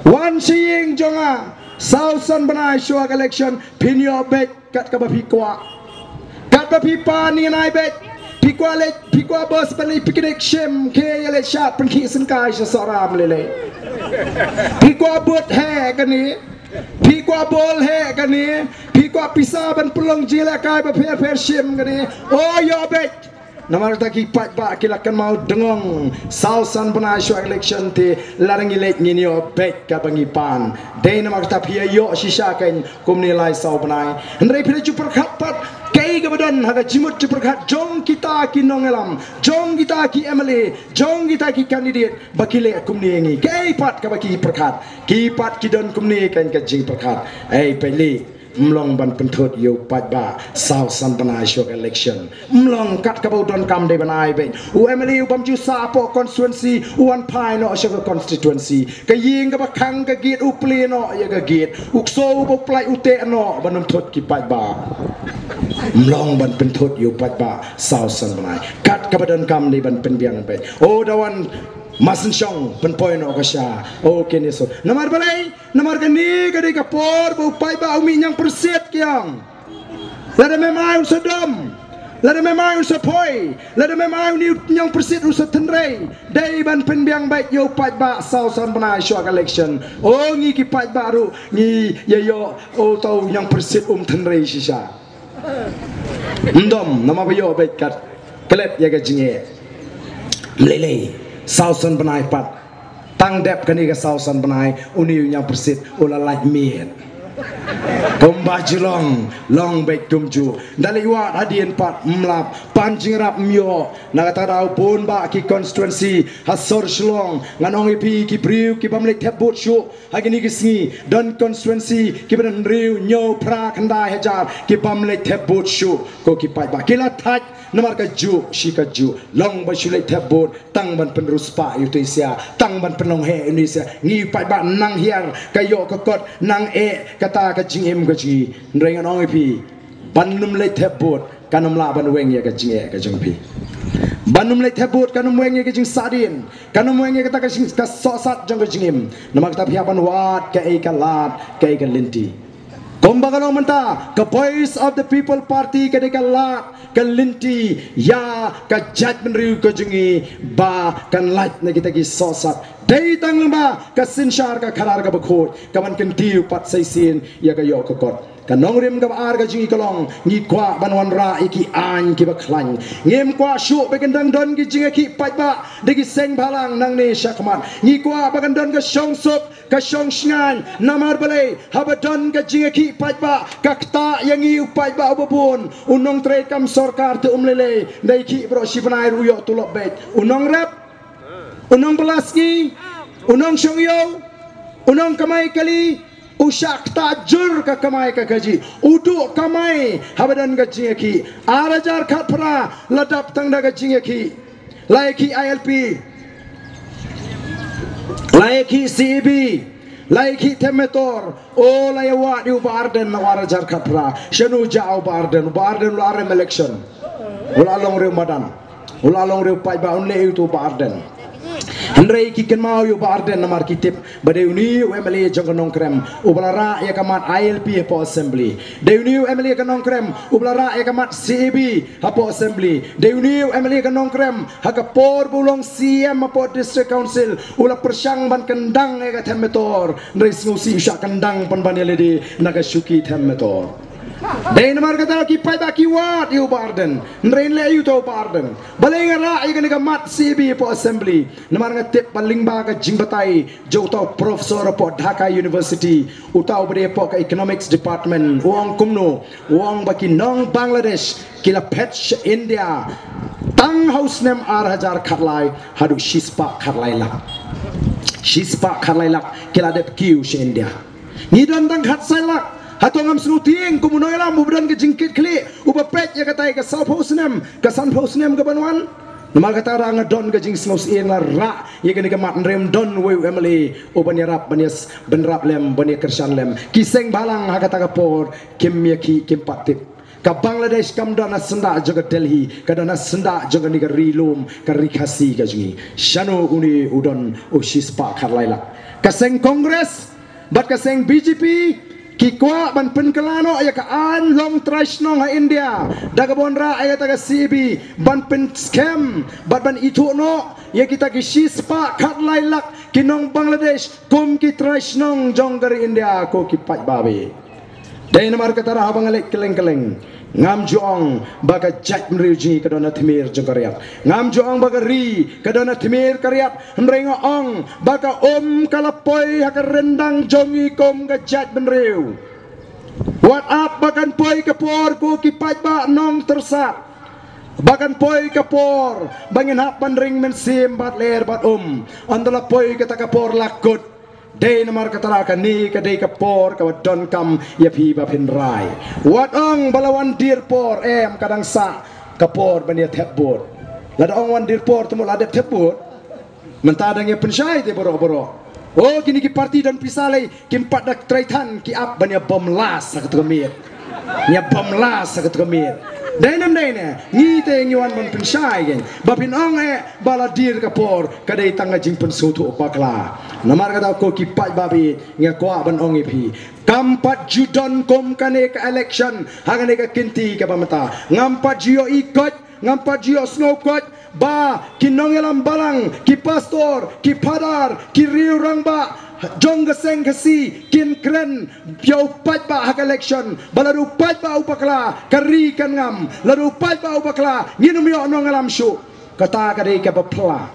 Wan siying jonga Sausan benai syuak election Pinyo bet kat kabapi kwa Kat bapi pa ni nai bet Pikwa bos bani piknik shem ke yale shat penki sengkai seseorang lele Pikwa but he kani Pikwa bol he kani Pikwa pisah ban pelong jila kai per shem kani Oh yo bet Nama taki pat ba kilakan mau dengong Sausan benai syuak election ti larang ilet ngini yo bet kabangi pan Dei nama kata pia yo shisha kain kum nilai sau benai Hendrai pila cupar khapat Kay kebadan haga jimut ciperkat jong kita ki nongelam jong kita ki MLA jong kita ki kandidat bakile kumni ngi kay pat ka baki perkat ki pat ki don kumni kan ka jing perkat peli mlong ban penthot yo pat ba South San Banai shok election mlong kat ka don kam de banai ben u MLA u bam ju sa po constituency one pai no shok constituency ka ying ka bakang ka git u ple no ya ka git u so bo plai u te no banum thot ki pat ba mlong ban penthot yo pat ba South San Banai kat ka badan kam ni ban penbiang pe o dawan masin syong penpoin o kasya o kini so namar balai namar kani kadi kapor bu pai ba umi nyang perset kyang lada memang sedom lada memang sepoi lada memang ni nyang perset usat tenrei dai ban penbiang baik yo pat ba South San Banai syok election o ngi ki pat baru ngi yo o tau nyang perset tenrei sisa ndom nama bayo baik kat kelet ya ga jinge melele South San Banai pat tang dep kani ka South San Banai uni yang persit ula like miet Komba Jilong long baik tumju dali wat hadien pat mlap panjing rap myo nagatarau pun ba ki constituency hasor shlong nganong ipi ki briu ki bamlek thebut shu hagini ki sngi don constituency ki ban riu nyo pra khandai hajar ki bamlek thebut shu ko ki pai ba kila thaj namar ka ju shi ka ju long ba shulek thebut tang ban penrus pa Indonesia tang ban penong he Indonesia ngi pai ba nang hiar kayo ka kot nang kata ka jingem ka ji ndrengan ong ipi banum le thebut kanum la ban weng ya ka jinge ka jingpi banum le thebut kanum weng ya ka jing sadin kanum weng ya kata ka sing ka sosat jang ka jingem namak ta pia ban wat ka e ka lat ka e ka linti komba kanong menta ka voice of the people party ka de ka lat ka linti ya ka jat ben riu ka jingi ba kan lat na kita ki sosat dei tang lamba ka sinshar ka kharar ka bakhot ka ban kan tiu pat sai sin ya ka yo ka kot ka nong rim ka ar ka jingi kolong ni kwa ban wan ra iki an ki ba khlan ngem kwa shu be kan dang don ki jinga ki pat ba de ki seng balang nang ne shakman ni kwa ba kan don ka shong sup ka shong shngan namar balai habadon ka jinga ki pat ba ka kta yang i pat ba obobun unong tre kam sarkar te umlele dei ki bro shibanai ruyo tulok bet unong rap unong belaski unong syongyo unong kamai kali usyak tajur ka kamai ka gaji uduk kamai habadan gaji ki arajar khat pra ladap tang da gaji ki laiki ILP laiki CEB laiki temetor o layawa di ubarden na arajar khat pra shenu jao barden larem election ulalong ramadan ulalong re pai ba unle itu barden Hendrai kiken mau yo barden namar kitip bade uni UMLA jongkonong krem ubalara ya kamat ILP po assembly de uni UMLA kanong krem ubalara ya kamat CEB hapo assembly de uni UMLA kanong krem hakapor bulong CM hapo district council ula persyang ban kendang ya temetor ndrai snusi usha kendang pan banele di nagashuki temetor Dei namar kata ki pai ba ki wat yu barden nrein le yu to barden balai ngara ai kan mat CB po assembly namar ngatip paling ba ka jingbatai jo to professor po Dhaka University utau bade po ka economics department uang kumno uang baki nong Bangladesh kila patch India tang house name ar khatlai hadu shispa khatlai lak kila dep kiu she India ni dan tang khat sai lak hatong am snuting kumunoy lam budan ke jingkit kli ubapet ya katai ka south house nem ka sun house nem ka banwan namal kata rang don ke jing snus in la ra ye ke mat rem don we emily ubani rap banias benrap lem bani kersan lem kiseng balang ha kata ka por kim ye ki kim patip ka Bangladesh kam dona senda jaga Delhi ka dona senda jaga ni ka rilum ka rikasi ka jingi shano uni udon ushis pa kharlaila kaseng Kongres bat kaseng BJP kikwa ban penkelano ya kaan long trashnong ha India daga bonra ya taga CB ban pen scam ban itu no ya kita ki shispa khat lailak kinong Bangladesh kum ki trashnong jong dari India ko ki pat babi dai namar katara habang alek keleng ngam juang baga jat mriuji kadona timir jongkariat ngam juang baga ri kadona timir kariat mrenga ong baga kalapoi haka rendang jongi kom ga jat mriu what up bagan poi kapor ko kipat ba nong tersat bagan poi kapor bangin hapan ring men sim bat ler bat andala poi kata kapor lakut day namar katara ni kadai kapor ka don kam ya phi ba phin rai wat ong balawan dir por kadang sa kapor bania thepbot lada ong wan dir por tumo lada thepbot mentadang ya pensyai te borok oh kini ki parti dan pisalai kimpat dak traitan ki ap bania bom las sakat kemir nya bom las sakat kemir dainam daine ni te ngiwan ban pensyai gen bapin ong baladir kapor kadai tanga jing pensutu opakla namar kata ko ki pat babi nya kwa ban ong ipi kampat judon kom kane ka election hangane ka kinti ka pamata ngampat jio ikot ngampat jio snowkot ba kinong elam balang ki pastor ki padar ki riurang ba jong gaseng kasi kin kren piau pat ba hak election baladu pat ba upakla kari kan ngam ladu pat ba upakla nginum yo nong alam syu kata kadai ka bapla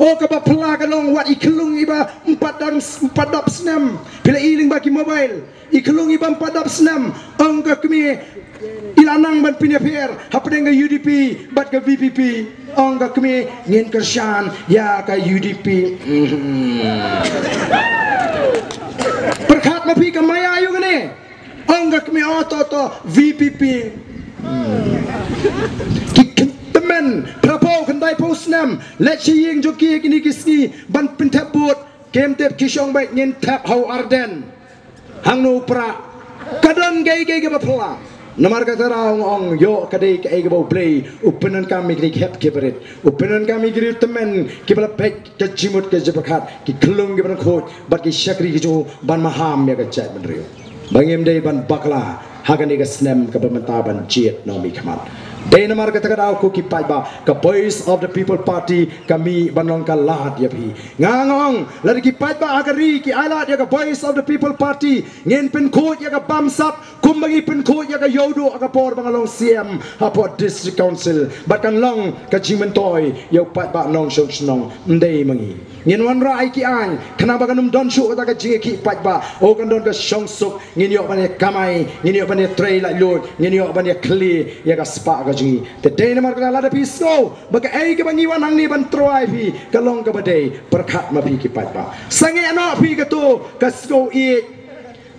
oh ka bapla kanong wat iklung iba 4 dap senam bila iling bagi mobile iklung iba 4 dap senam angka kami ilanang ban pinapir hapdeng ga UDP bat ga VPP angka kami ngin kersan ya ka UDP perkhat mapi ka maya ayu gane angka kami oto VPP temen prapo kendai posnam let ying joki kini kisni ban pentaput kem tep kishong baik ngin tap how arden hangnu pra kadang gay ga bapla namar kata ong yo kadai ka ega bau play upenan kami kini hep keberit upenan kami kini temen kibala pek ke jimut ke jepakat ki kelung ki ban khot bat ki syakri ki jo ban maham ya ka chat ban rio bangem dei ban bakla hagani ka snem ka pementa ban jet nomi kamat dei namar kata ko ki pai ba ka voice of the people party kami banong ka lahat ya pi ngangong lari ki pai ba agari ki alat ya ka voice of the people party ngin pen khot ya ka bamsap kumbangi pen khot ya ka yodo ka por bangalong CM hapo district council batkan long ka jimentoy ya pai ba nong shong snong ndei mangi ngin wan rai ki an kenapa kanum don shu ta ka jingi ki pai ba o kan don ka shong suk ngin yo ban kamai ngin yo ban tray la lord ngin yo ban kli ya ka spa ka jingi te dei namar ka la da pisco baka ai ka bangiwan ang ni ban troy pi ka long ka badai perkhat ma pi ki pai ba sange no pi ka tu ka sko i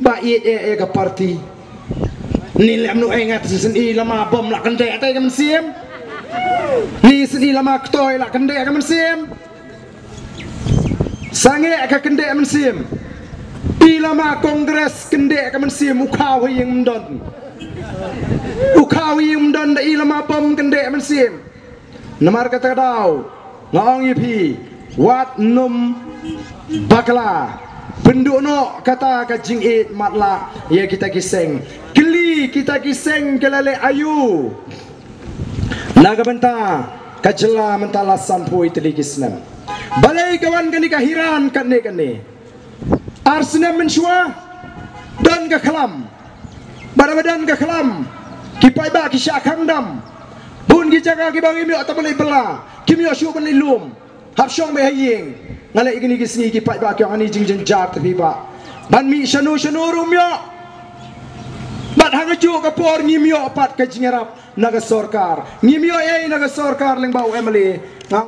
ba i ka party ni lem nu engat sen i lama bom la kan de tai ka man siem ni sen i lama ktoy la kan de ka man siem sange ka kan de man siem i lama kongres kan de ka man siem ukhaw hing don ukawi umdan da ilama bom kende man sim namar kata daw ngong ipi wat num bakla penduno kata ka jing it matla ya kita kiseng keli kita kiseng kelale ayu naga benta kajela mentala sampui teli kisnem balai kawan kani kahiran kane arsena menshua dan ka khalam barabadan ka khalam kipai ba ki syakang dam bun ki jaga ki bangi mi atabalai bela kimi syu ban lum hap syong be haying ngalai gini gisni ki pai ba ki ani jing jing jar tapi ba ban mi shanu rum yo bat hang ju ka por ngim yo pat ka jingarap naga sorkar ngim yo naga sorkar leng bau emily